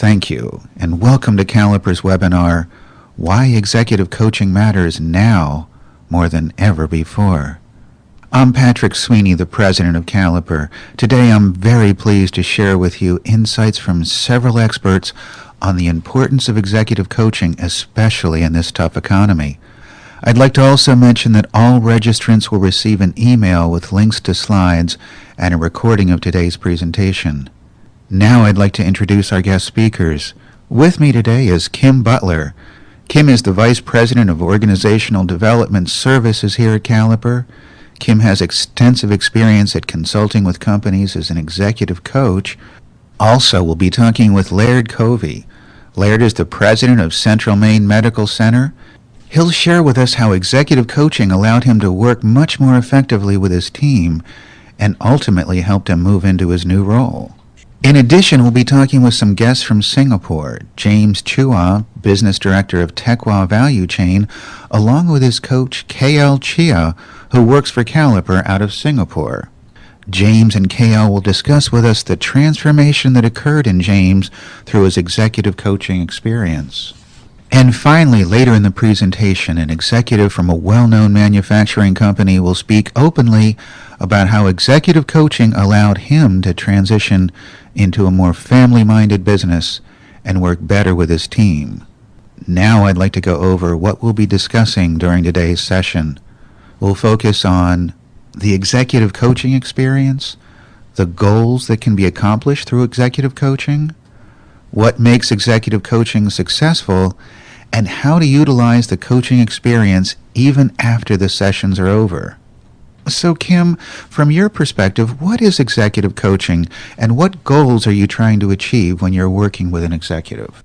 Thank you, and welcome to Caliper's webinar, Why Executive Coaching Matters Now More Than Ever Before. I'm Patrick Sweeney, the president of Caliper. Today I'm very pleased to share with you insights from several experts on the importance of executive coaching, especially in this tough economy. I'd like to also mention that all registrants will receive an email with links to slides and a recording of today's presentation. Now I'd like to introduce our guest speakers. With me today is Kim Butler. Kim is the Vice President of Organizational Development Services here at Caliper. Kim has extensive experience at consulting with companies as an executive coach. Also, we'll be talking with Laird Covey. Laird is the President of Central Maine Medical Center. He'll share with us how executive coaching allowed him to work much more effectively with his team and ultimately helped him move into his new role. In addition, we'll be talking with some guests from Singapore, James Chua, Business Director of Tequa Value Chain, along with his coach, KL Chia, who works for Caliper out of Singapore. James and KL will discuss with us the transformation that occurred in James through his executive coaching experience. And finally, later in the presentation, an executive from a well-known manufacturing company will speak openly about how executive coaching allowed him to transition into a more family-minded business and work better with his team. Now I'd like to go over what we'll be discussing during today's session. We'll focus on the executive coaching experience, the goals that can be accomplished through executive coaching, what makes executive coaching successful, and how to utilize the coaching experience even after the sessions are over. So Kim, from your perspective, what is executive coaching and what goals are you trying to achieve when you're working with an executive?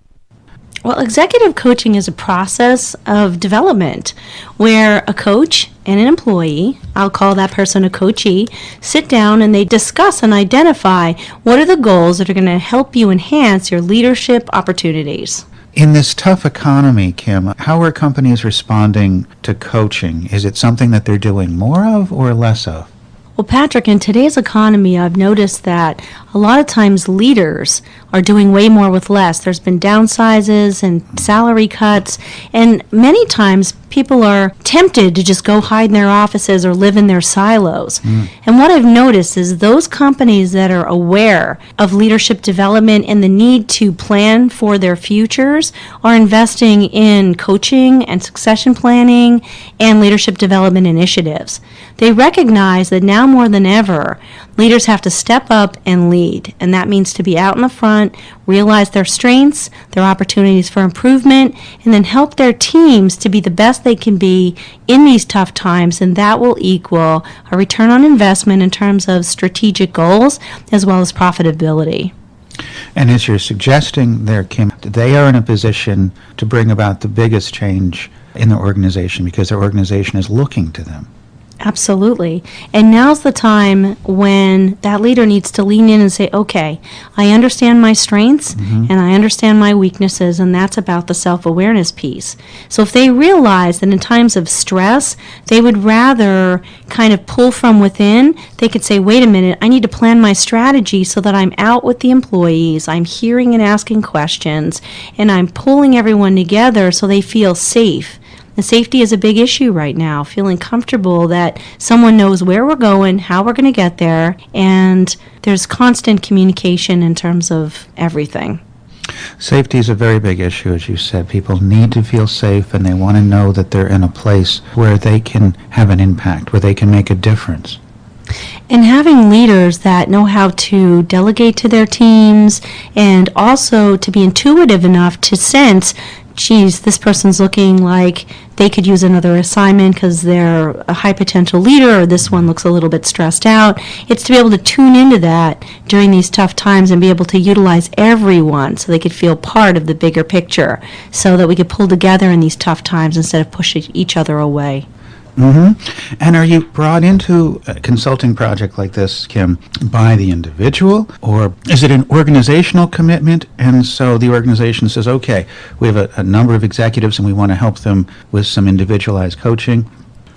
Well, executive coaching is a process of development where a coach and an employee, I'll call that person a coachee, sit down and they discuss and identify what are the goals that are going to help you enhance your leadership opportunities. In this tough economy, Kim, how are companies responding to coaching? Is it something that they're doing more of or less of? Well, Patrick, in today's economy, I've noticed that a lot of times leaders are doing way more with less. There's been downsizes and salary cuts, and many times people are tempted to just go hide in their offices or live in their silos. And what I've noticed is those companies that are aware of leadership development and the need to plan for their futures are investing in coaching and succession planning and leadership development initiatives. They recognize that now more than ever, leaders have to step up and lead, and that means to be out in the front, realize their strengths, their opportunities for improvement, and then help their teams to be the best they can be in these tough times, and that will equal a return on investment in terms of strategic goals as well as profitability. And as you're suggesting there, Kim, they are in a position to bring about the biggest change in their organization because their organization is looking to them. Absolutely. And now's the time when that leader needs to lean in and say, okay, I understand my strengths and I understand my weaknesses, and that's about the self-awareness piece. So if they realize that in times of stress, they would rather kind of pull from within, they could say, wait a minute, I need to plan my strategy so that I'm out with the employees, I'm hearing and asking questions, and I'm pulling everyone together so they feel safe. And safety is a big issue right now, feeling comfortable that someone knows where we're going, how we're going to get there, and there's constant communication in terms of everything. Safety is a very big issue, as you said. People need to feel safe, and they want to know that they're in a place where they can have an impact, where they can make a difference. And having leaders that know how to delegate to their teams and also to be intuitive enough to sense, geez, this person's looking like they could use another assignment because they're a high potential leader, or this one looks a little bit stressed out. It's to be able to tune into that during these tough times and be able to utilize everyone so they could feel part of the bigger picture so that we could pull together in these tough times instead of push each other away. And are you brought into a consulting project like this, Kim, by the individual, or is it an organizational commitment, and so the organization says, okay, we have a number of executives and we want to help them with some individualized coaching?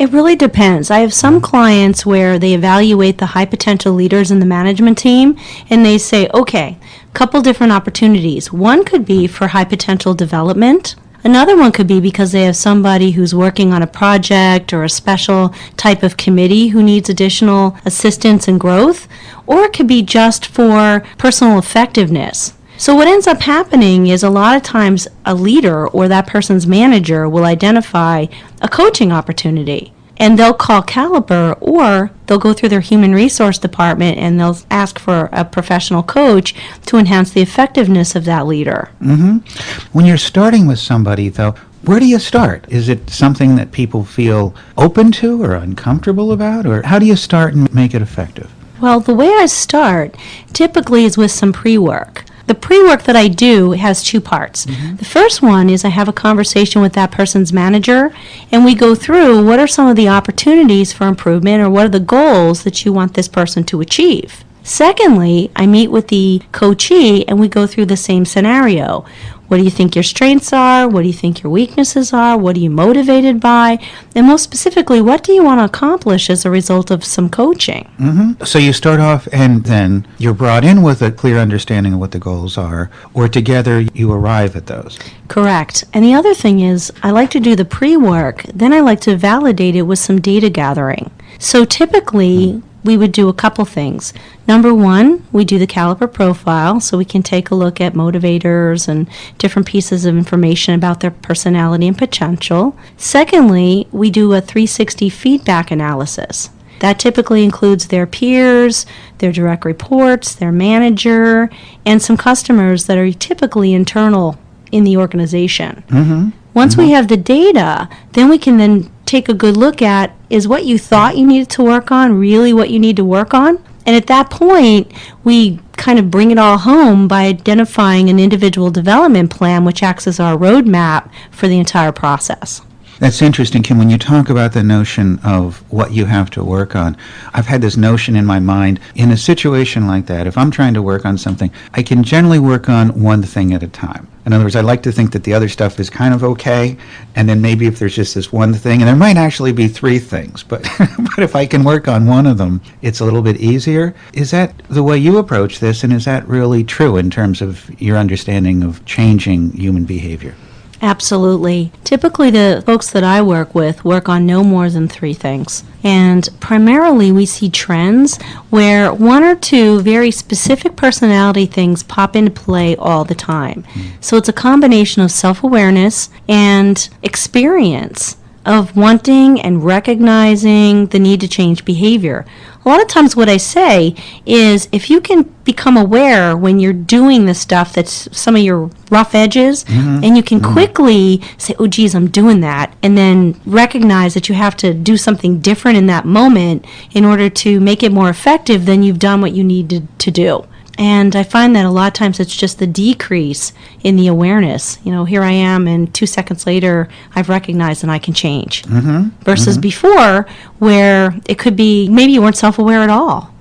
It really depends. I have some clients where they evaluate the high potential leaders in the management team and they say, okay, a couple different opportunities. One could be for high potential development. Another one could be because they have somebody who's working on a project or a special type of committee who needs additional assistance and growth, or it could be just for personal effectiveness. So what ends up happening is a lot of times a leader or that person's manager will identify a coaching opportunity. And they'll call Caliper, or they'll go through their human resource department and they'll ask for a professional coach to enhance the effectiveness of that leader. When you're starting with somebody, though, where do you start? Is it something that people feel open to or uncomfortable about? Or how do you start and make it effective? Well, the way I start typically is with some pre-work. The pre-work that I do has two parts. The first one is I have a conversation with that person's manager, and we go through what are some of the opportunities for improvement or what are the goals that you want this person to achieve. Secondly, I meet with the coachee and we go through the same scenario. What do you think your strengths are? What do you think your weaknesses are? What are you motivated by? And most specifically, what do you want to accomplish as a result of some coaching? So you start off and then you're brought in with a clear understanding of what the goals are, or together you arrive at those. Correct. And the other thing is, I like to do the pre-work, then I like to validate it with some data gathering. So typically, we would do a couple things. Number one, we do the Caliper profile, so we can take a look at motivators and different pieces of information about their personality and potential. Secondly, we do a 360 feedback analysis. That typically includes their peers, their direct reports, their manager, and some customers that are typically internal in the organization. Once we have the data, then we can then take a good look at, is what you thought you needed to work on really what you need to work on? And at that point, we kind of bring it all home by identifying an individual development plan, which acts as our roadmap for the entire process. That's interesting, Kim. When you talk about the notion of what you have to work on, I've had this notion in my mind, in a situation like that, if I'm trying to work on something, I can generally work on one thing at a time. In other words, I like to think that the other stuff is kind of okay, and then maybe if there's just this one thing, and there might actually be three things, but but if I can work on one of them, it's a little bit easier. Is that the way you approach this, and is that really true in terms of your understanding of changing human behavior? Absolutely. Typically, the folks that I work with work on no more than three things. And primarily, we see trends where one or two very specific personality things pop into play all the time. So it's a combination of self-awareness and experience of wanting and recognizing the need to change behavior. A lot of times what I say is, if you can become aware when you're doing the stuff that's some of your rough edges, and you can quickly say, oh geez, I'm doing that, and then recognize that you have to do something different in that moment in order to make it more effective, then you've done what you needed to do. And I find that a lot of times it's just the decrease in the awareness. You know, here I am, and 2 seconds later, I've recognized and I can change. Versus before, where it could be maybe you weren't self-aware at all.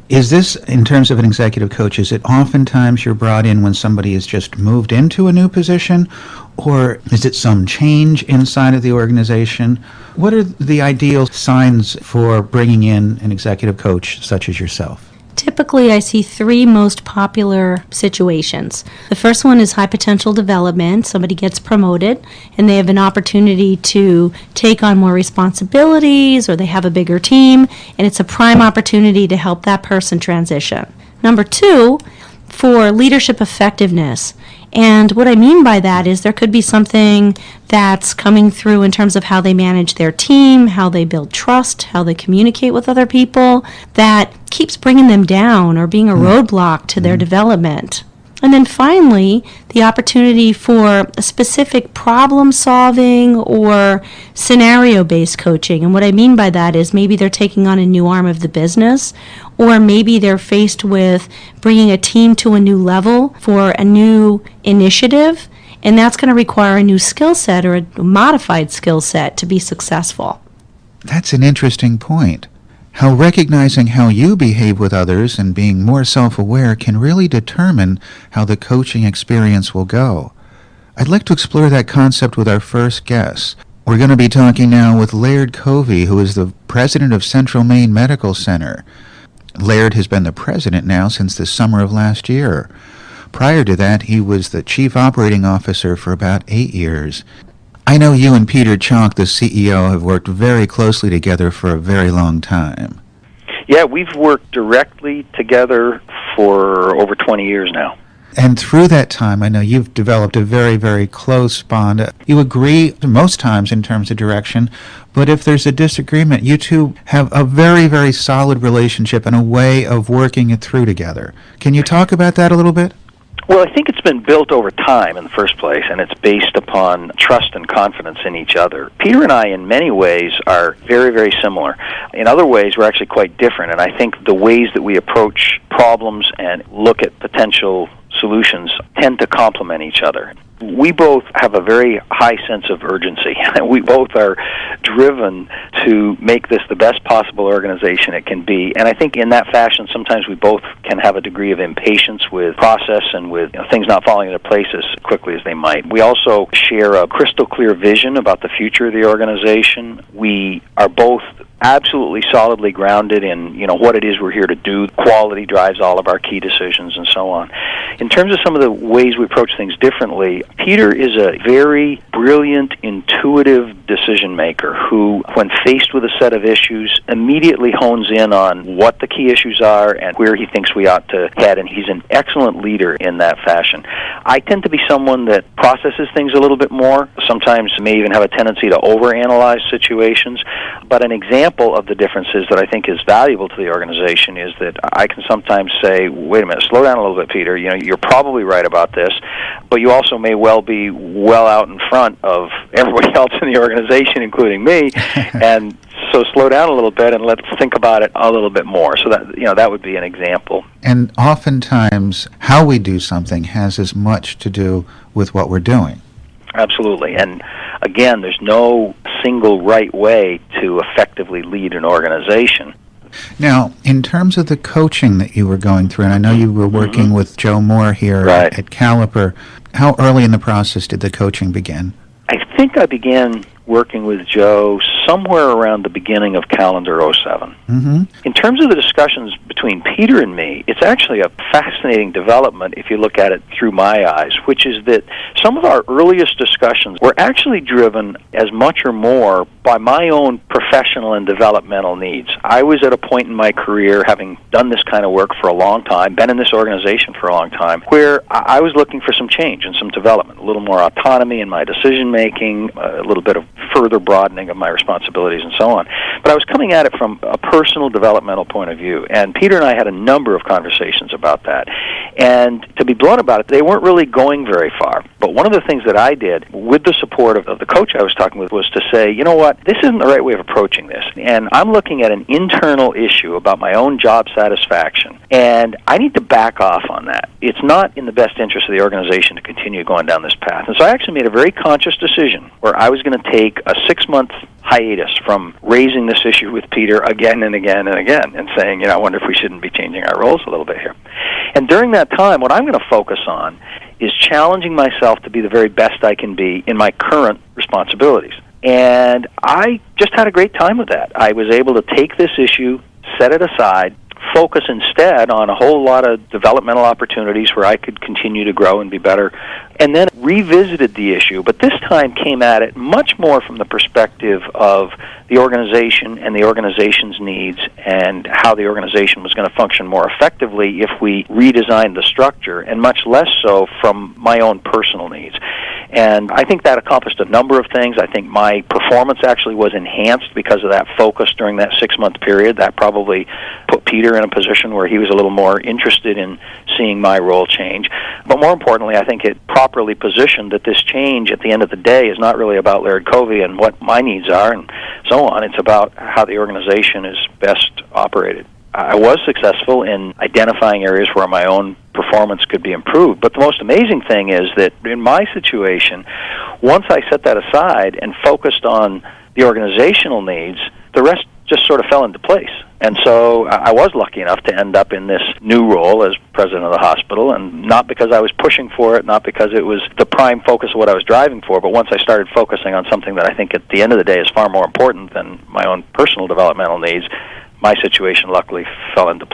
Is this, in terms of an executive coach, is it oftentimes you're brought in when somebody has just moved into a new position, or is it some change inside of the organization? What are the ideal signs for bringing in an executive coach such as yourself? Typically, I see three most popular situations. The first one is high potential development. Somebody gets promoted and they have an opportunity to take on more responsibilities, or they have a bigger team, and it's a prime opportunity to help that person transition. Number two, for leadership effectiveness. And what I mean by that is there could be something that's coming through in terms of how they manage their team, how they build trust, how they communicate with other people, that keeps bringing them down or being a roadblock to their development. And then finally, the opportunity for a specific problem solving or scenario-based coaching. And what I mean by that is maybe they're taking on a new arm of the business, or maybe they're faced with bringing a team to a new level for a new initiative, and that's going to require a new skill set or a modified skill set to be successful. That's an interesting point. How recognizing how you behave with others and being more self-aware can really determine how the coaching experience will go. I'd like to explore that concept with our first guest, We're going to be talking now with Laird Covey, who is the president of Central Maine Medical Center. Laird has been the president now since the summer of last year. Prior to that, he was the chief operating officer for about 8 years. I know you and Peter Chalk, the CEO, have worked very closely together for a very long time. Yeah, we've worked directly together for over 20 years now. And through that time, I know you've developed a very, very close bond. You agree most times in terms of direction, but if there's a disagreement, you two have a very, very solid relationship and a way of working it through together. Can you talk about that a little bit? Well, I think it's been built over time in the first place, and it's based upon trust and confidence in each other. Peter and I, in many ways, are very, very similar. In other ways, we're actually quite different, and I think the ways that we approach problems and look at potential solutions tend to complement each other. We both have a very high sense of urgency. We both are driven to make this the best possible organization it can be. And I think in that fashion, sometimes we both can have a degree of impatience with process and with things not falling into place as quickly as they might. We also share a crystal clear vision about the future of the organization. We are both absolutely solidly grounded in what it is we're here to do. Quality drives all of our key decisions and so on. In terms of some of the ways we approach things differently, Peter is a very brilliant, intuitive decision maker who, when faced with a set of issues, immediately hones in on what the key issues are and where he thinks we ought to head, and he's an excellent leader in that fashion. I tend to be someone that processes things a little bit more, sometimes may even have a tendency to overanalyze situations, but an example of the differences that I think is valuable to the organization is that I can sometimes say, wait a minute, slow down a little bit, Peter. You're probably right about this, but you also may well be well out in front of everybody else in the organization, including me, and so slow down a little bit and let's think about it a little bit more. So that would be an example. And oftentimes, how we do something has as much to do with what we're doing. Absolutely. And again, there's no single right way to effectively lead an organization. Now, in terms of the coaching that you were going through, and I know you were working with Joe Moore here right. at Caliper, how early in the process did the coaching begin? I think I began working with Joe somewhere around the beginning of calendar 07. Mm-hmm. In terms of the discussions between Peter and me, it's actually a fascinating development if you look at it through my eyes, which is that some of our earliest discussions were actually driven as much or more by my own professional and developmental needs. I was at a point in my career, having done this kind of work for a long time, been in this organization for a long time, where I was looking for some change and some development, a little more autonomy in my decision-making, a little bit of further broadening of my responsibilities and so on. But I was coming at it from a personal developmental point of view, and Peter and I had a number of conversations about that. And to be blunt about it, they weren't really going very far. But one of the things that I did, with the support of the coach I was talking with, was to say, you know what, this isn't the right way of approaching this. And I'm looking at an internal issue about my own job satisfaction, and I need to back off on that. It's not in the best interest of the organization to continue going down this path. And so I actually made a very conscious decision where I was going to take a 6-month hiatus from raising this issue with Peter again and again and again and saying, I wonder if we shouldn't be changing our roles a little bit here. And during that time, what I'm going to focus on is challenging myself to be the very best I can be in my current responsibilities. And I just had a great time with that. I was able to take this issue, set it aside, focus instead on a whole lot of developmental opportunities where I could continue to grow and be better, and then revisited the issue, but this time came at it much more from the perspective of the organization and the organization's needs and how the organization was going to function more effectively if we redesigned the structure, and much less so from my own personal needs. And I think that accomplished a number of things. I think my performance actually was enhanced because of that focus during that 6-month period. That probably put Peter in a position where he was a little more interested in seeing my role change. But more importantly, I think it properly positioned that this change at the end of the day is not really about Laird Covey and what my needs are and so on. It's about how the organization is best operated. I was successful in identifying areas where my own performance could be improved. But the most amazing thing is that in my situation, once I set that aside and focused on the organizational needs, the rest just sort of fell into place. And so I was lucky enough to end up in this new role as president of the hospital, and not because I was pushing for it, not because it was the prime focus of what I was driving for, but once I started focusing on something that I think at the end of the day is far more important than my own personal developmental needs, my situation luckily fell into place.